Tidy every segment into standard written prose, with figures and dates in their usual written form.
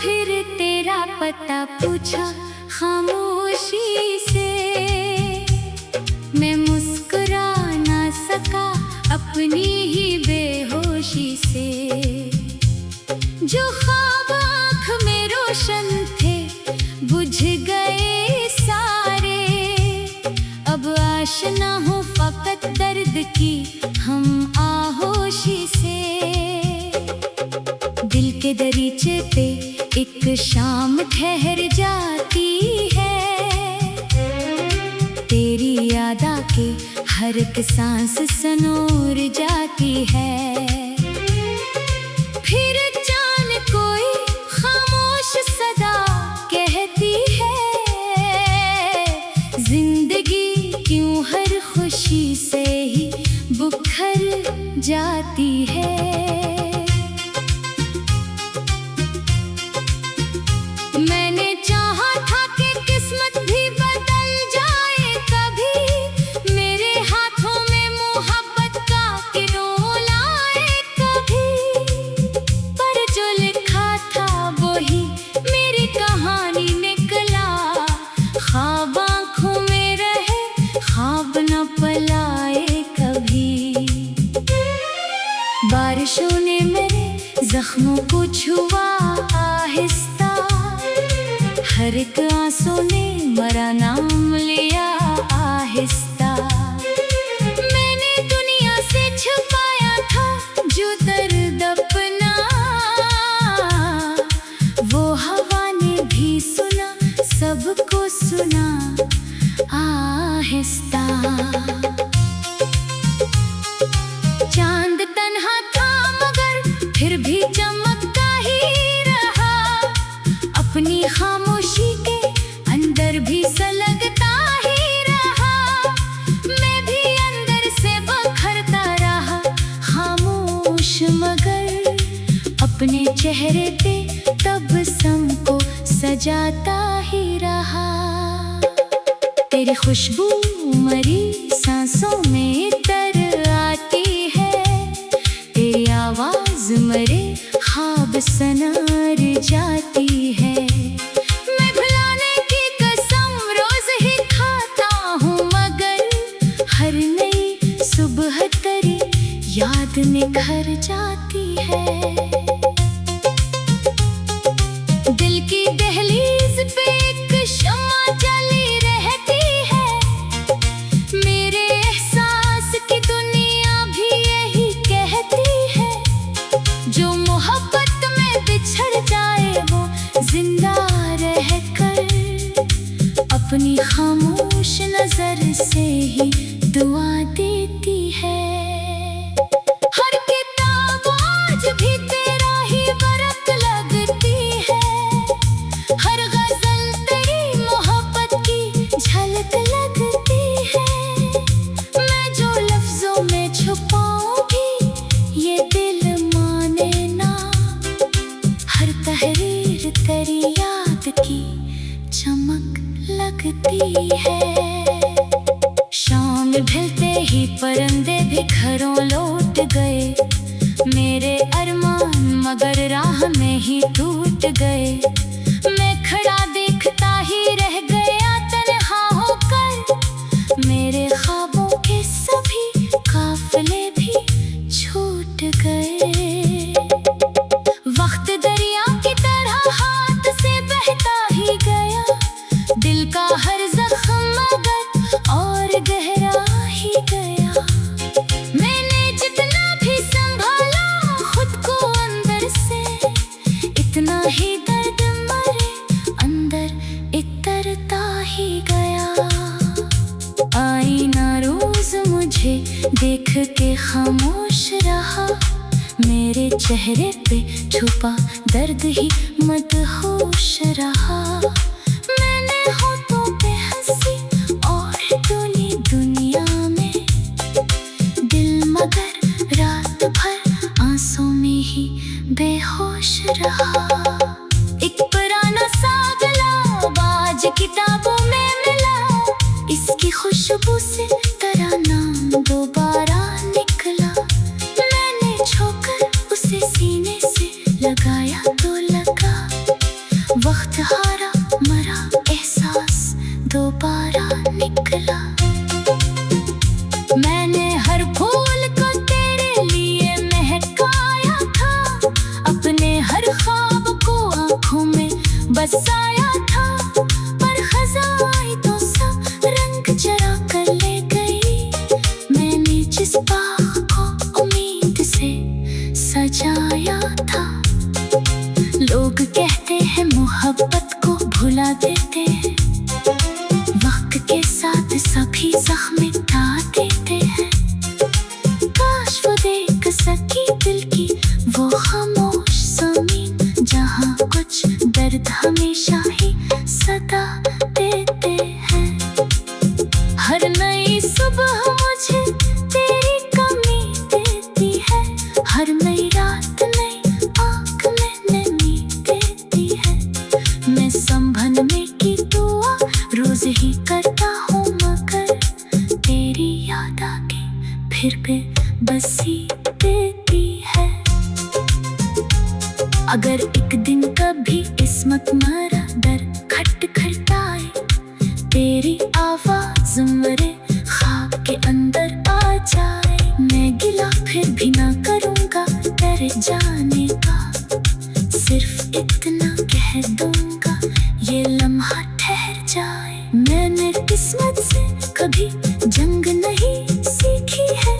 फिर तेरा पता पूछा खामोशी से। मैं मुस्कुरा ना सका अपनी ही बेहोशी से। जो ख्वाब आँख में रोशन थे बुझ गए सारे। अब आशना हो फकत दर्द की हम आहोशी से। दिल के दरीचे पे एक शाम ठहर जाती है। तेरी याद आके हर एक सांस सनोर जाती है। फिर जान कोई खामोश सदा कहती है। जिंदगी क्यों हर खुशी से ही बुखर जाती है। मैंने चाहा था कि किस्मत भी बदल जाए कभी। मेरे हाथों में मोहब्बत का किरोल आए कभी। पर जो लिखा था वही मेरी कहानी निकला। ख्वाब आँखों में रहे ख्वाब न पलाए कभी। बारिशों ने मेरे जख्मों को छुआ आहिस्ता। हर एक आंसू ने मरा नाम लिया आहिस्ता। मैंने दुनिया से छुपाया था जो दर्द अपना। वो हवा ने भी सुना सबको सुना आहिस्ता। चांद तन्हा था मगर फिर भी चमकता ही रहा। अपनी खामोशी के अंदर भी सलगता ही रहा। मैं भी अंदर से बखरता रहा खामोश मगर। अपने चेहरे पे तबस्सुम को सजाता ही रहा। तेरी खुशबू मरी सांसों में तर आती है। तेरी आवाज मरे ख्वाब सनार जाती है। मैं भुलाने की कसम रोज ही खाता हूँ मगर हर नई सुबह तेरी याद निखर जाती है। दिल की दहलीज पे एक शम्मा जली रहती है। मेरे एहसास की दुनिया भी यही कहती है। जो मोहब्बत में बिछड़ जाए वो जिंदा रहकर अपनी खामोश नजर से ही दुआ देती है। हर किताब आज भी तेरा ही बरक लगती है। हर गजल तेरी मोहब्बत की झलक लगती है। मैं जो लफ्जों में छुपाऊंगी ये दिल माने ना। हर तहरीर तेरी याद की चमक लगती है। शाम ढलते ही परिंदे भी घरों लौट गए। मेरे अरमान मगर राह में ही टूट गए। मैं खड़ा देखता ही रह गया तन्हा होकर। मेरे ख्वाबों के सभी काफिले भी छूट गए। वक्त दरिया की तरह हाथ से बहता ही गया। दिल का हर जख्म मगर और गहरा ही गया। मैंने जितना भी संभाला खुद को अंदर से इतना ही दर्द मरे अंदर इतरता ही गया। आईना रोज मुझे देख के खामोश रहा। मेरे चेहरे पे छुपा दर्द ही मदहोश रहा। मैंने होठों पे हंसी और तुली दुनिया में। दिल मगर रात भर आंसू में ही बेहोश रहा। एक पुराना सा गुलाब आज किताबों में मिला। इसकी खुशबू से तराना दोबारा निकला। मैंने छोकर उसे सीने से लगाया तो लगा गया था। लोग कहते हैं मोहब्बत को भुला देते हैं, वक्त के साथ सभी जख्म मिटा देते हैं। काश वो देख सकी दिल की वो खामोश ज़मीन, जहाँ कुछ दर्द हमेशा ही सदा देते हैं। हर नई सुबह मुझे तेरी कमी देती है, हर नई रात नई आँख में नमी देती है। मैं संभलने की दुआ रोज ही करता हूँ, मगर तेरी याद आके फिर बेबसी देती है। अगर एक दिन कभी किस्मत मरा दर खटखटाए, तेरी आवाज मेरे ख्वाब के अंदर आ जाए, मैं गिला फिर भी ना करूँगा तेरे जाने का। सिर्फ इतना कह दूँगा ये लम्हा ठहर जाए। मैंने किस्मत से कभी जंग नहीं सीखी है,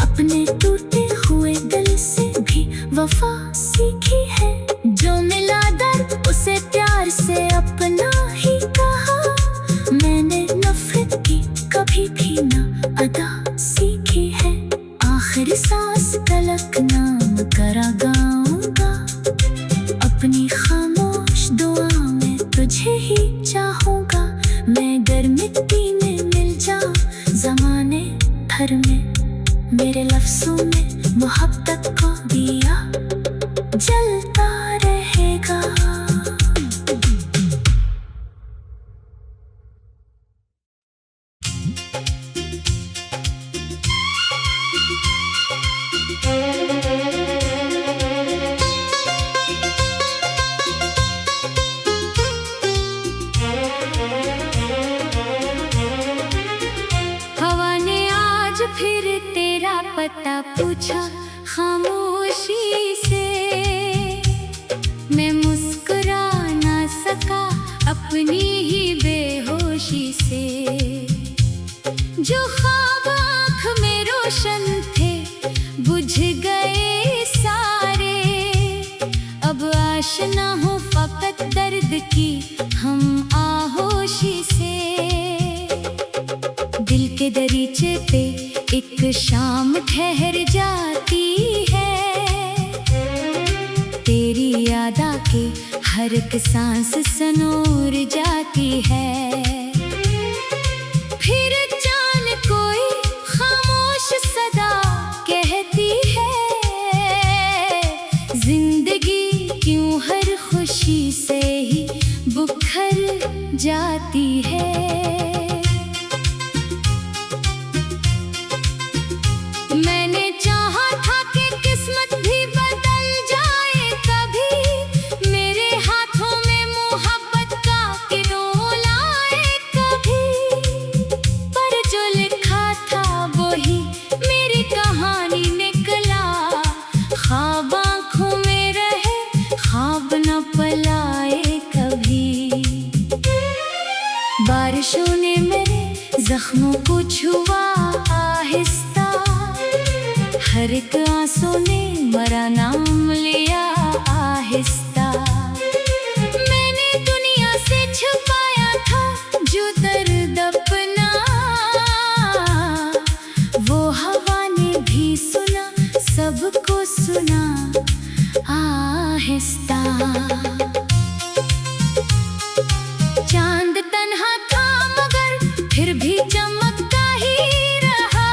अपने टूटे हुए दिल से भी वफा सीखी है। जो मिला दर्द उसे प्यार से अपना ही कहा, मैंने नफरत की कभी भी ना अदा सीखी है। आखिरी सांस तलक नाम करा गाऊंगा, अपनी खामोश दुआ में तुझे ही चाहूंगा। मैं गर मिट्टी में मिल जाऊं ज़माने भर में, मेरे लफ्ज़ों में मोहब्बत को दिया जलता रहेगा। हवा ने आज फिर तेरा पता पूछा खामोशी से, मैं मुस्कुरा ना सका अपनी ही बेहोशी से। जो ख्वाब आँख में रोशन थे बुझ गए सारे, अब आशना हो फकत दर्द की हम आहोशी से। दिल के दरीचे पे एक शाम ठहर जाती है, तेरी याद आके हर एक सांस सनोर जाती है। फिर जान कोई खामोश सदा कहती है, जिंदगी क्यों हर खुशी से ही बुखर जाती है। मैंने चाहा था कि किस्मत भी बदल जाए कभी, मेरे हाथों में मोहब्बत का किरोल आए कभी, पर जो लिखा था वही मेरी कहानी निकला। ख्वाब आँखों में रहे ख्वाब न पलाए कभी। बारिशों ने मेरे जख्मों को छुआ आहिस्ता, हर एक आंसू ने मरा नाम लिया आहिस्ता। मैंने दुनिया से छुपाया था जो दर्द अपना, वो हवा ने भी सुना सबको सुना आहिस्ता। चांद तन्हा था मगर फिर भी चमकता ही रहा,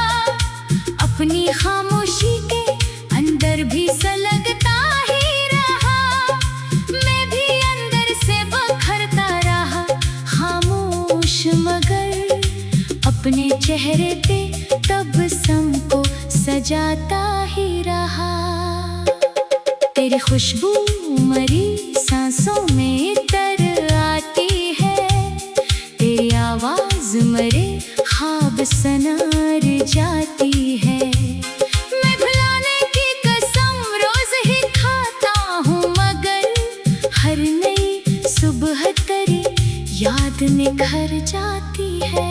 अपनी खामोशी के अंदर भी सलगता ही रहा। मैं भी अंदर से बखरता रहा खामोश, मगर अपने चेहरे पे तबस्सुम को सजाता ही रहा। तेरी खुशबू मरी सांसों में तर आती है, तेरी आवाज मरे ख्वाब सनार जाती है। मैं भुलाने की कसम रोज ही खाता हूँ, मगर हर नई सुबह तेरी याद निखर जाती है।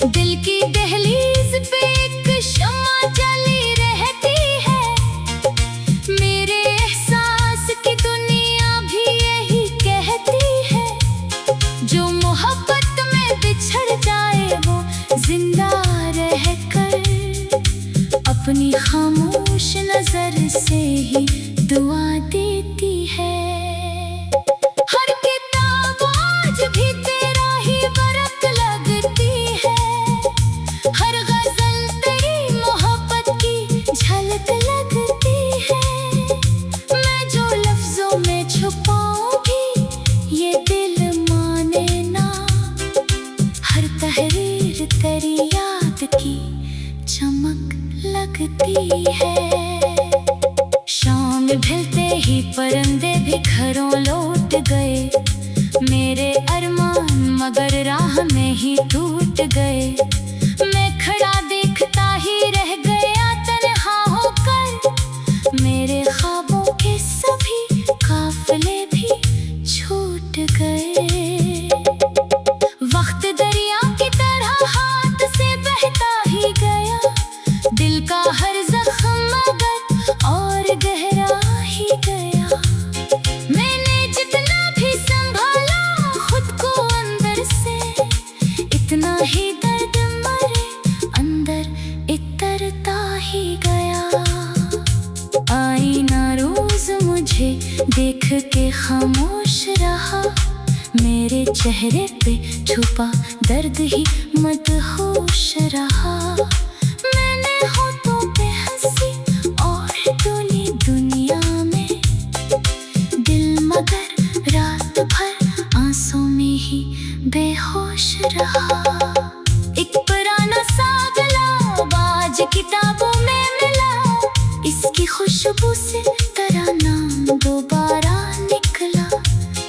दिल की दहलीज पे एक शम्मा जली रहती मौसम ढलते ही परिंदे भी घरों लौट गए। मेरे अरमान मगर राह में ही टूट गए। मैं खड़ा देखता ही रह गया तन्हा होकर। मेरे ख्वाबों के सभी काफिले भी छूट गए। वक्त दरिया की तरह हाथ से बहता ही गया। दिल का हर जख्म मगर और गहरा ही गया। मैंने जितना भी संभाला खुद को अंदर से, इतना ही दर्द मरे अंदर इतरता ही गया। आईना रोज मुझे देख के खामोश रहा। मेरे चेहरे पे छुपा दर्द ही मदहोश रहा। मैंने होठों पे हंसी और डोली दुनिया में, दिल मगर रात भर आंसू में ही बेहोश रहा। एक पुराना सा गुलाब आज किताबों में मिला। इसकी खुशबू से तराना दोबारा निकला।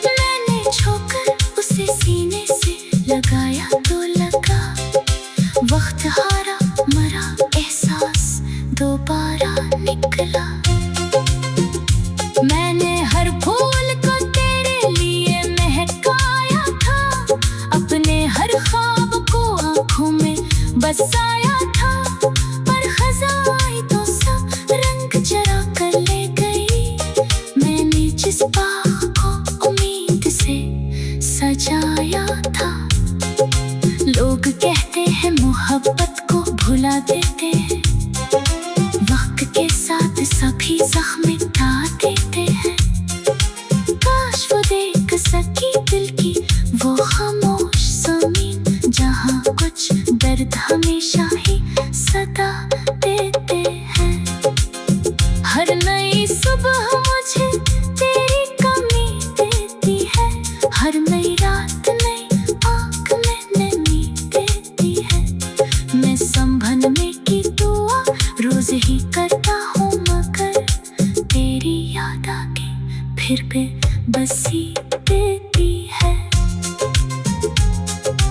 मैंने छूकर उसे सीने से लगाया तो लगा। वक्त हारा मरा एहसास दोबारा निकला। मैंने हर फूल को तेरे लिए महकाया था। अपने हर ख्वाब को आंखों में बसाया था। पर खज़ां आई तो सब रंग चरा कर ले गई। मैंने जिस बाग को उम्मीद से सजाया था। लोग कहते हैं मोहब्बत को भुला देते हैं। वक्त के साथ सभी जख्म मिटा देते हैं। काश वो देख सकी दिल की वो खामोश ज़मीन, जहाँ कुछ दर्द हमेशा ही सदा देते हैं। हर नई सुबह मुझे तेरी कमी देती है। हर नई रात नई आँख में नमी देती है। मैं संभलने की दुआ रोज ही करता हूँ, मगर तेरी याद आके फिर पे बसी देती है।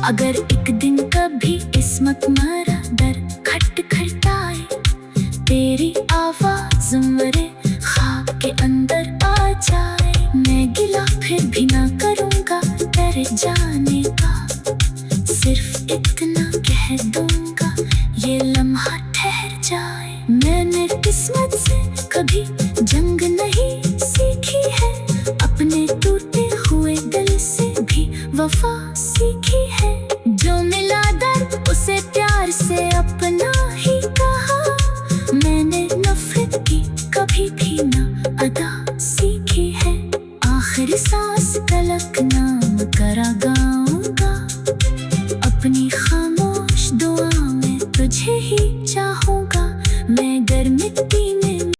अगर एक दिन कभी किस्मत मरा दर खटखटाए, तेरी आवाज मेरे ख्वाब के अंदर आ जाए। मैं गिला फिर भी ना करूँगा डर जाने का। सिर्फ इतना कह दूँगा ये लम्हा ठहर जाए। मैंने किस्मत से कभी